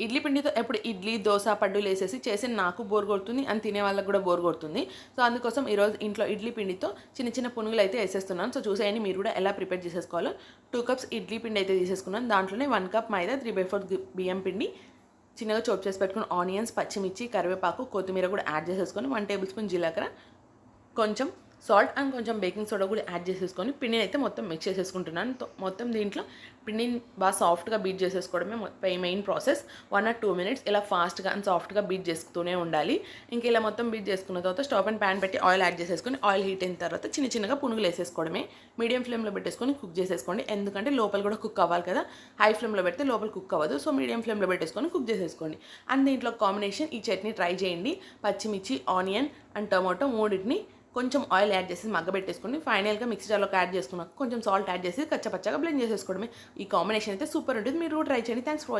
ఇడ్లీ పిండితో ఎప్పుడు ఇడ్లీ దోశ పడ్డూలు వేసేసి చేసి నాకు బోర్ కొడుతుంది అని తినే వాళ్ళకి కూడా బోర్ కొడుతుంది. సో అందుకోసం ఈరోజు ఇంట్లో ఇడ్లీ పిండితో చిన్న చిన్న పునుగులు అయితే వేసేస్తున్నాను. సో చూసేయండి మీరు కూడా ఎలా ప్రిపేర్ చేసేసుకోవాలో. 2 కప్స్ ఇడ్లీ పిండి అయితే తీసేసుకున్నాను. దాంట్లోనే 1 కప్ మైదా, 3/4 బియ్యం పిండి, చిన్నగా చోప్ చేసి పెట్టుకుని ఆనియన్స్, పచ్చిమిర్చి, కరివేపాకు, కొత్తిమీర కూడా యాడ్ చేసేసుకొని 1 టేబుల్ స్పూన్ జీలకర్ర, కొంచెం సాల్ట్ అండ్ కొంచెం బేకింగ్ సోడా కూడా యాడ్ చేసేసుకొని పిండిని అయితే మొత్తం మిక్స్ చేసేసుకుంటున్నాను. మొత్తం దీంట్లో పిండిని బాగా సాఫ్ట్గా బీట్ చేసేసుకోవడమే మెయిన్ ప్రాసెస్. 1 or 2 minutes ఇలా ఫాస్ట్గా అండ్ సాఫ్ట్గా బీట్ చేసుకుతూనే ఉండాలి. ఇంక ఇలా మొత్తం బీట్ చేసుకున్న తర్వాత స్టవ్ అండ్ ప్యాన్ పెట్టి ఆయిల్ యాడ్ చేసేసుకొని ఆయిల్ హీట్ అయిన తర్వాత చిన్నగా పునుగులు వేసేసుకోవడమే. మీడియం ఫ్లేమ్లో పెట్టేసుకొని కుక్ చేసేసుకోండి, ఎందుకంటే లోపల కూడా కుక్ అవ్వాలి కదా. హై ఫ్లేమ్లో పెడితే లోపల కుక్ అవ్వదు. సో మీడియం ఫ్లేమ్లో పెట్టేసుకొని కుక్ చేసేసుకోండి. అండ్ దీంట్లో కాంబినేషన్ ఈ చట్నీ ట్రై చేయండి. పచ్చిమిర్చి, ఆనియన్ అండ్ టమాటో మూడింటిని కొంచెం ఆయిల్ యాడ్ చేసి మగ్గబెట్టేసుకొని ఫైనల్గా మిక్సీ జార్లోకి యాడ్ చేసుకున్నాక కొంచెం సాల్ట్ యాడ్ చేసి కచ్చపచ్చగా బ్లెండ్ చేసేసుకోవడమే. ఈ కాంబినేషన్ అయితే సూపర్ ఉంటుంది. మీరు ట్రై చేయండి. Thanks for watching.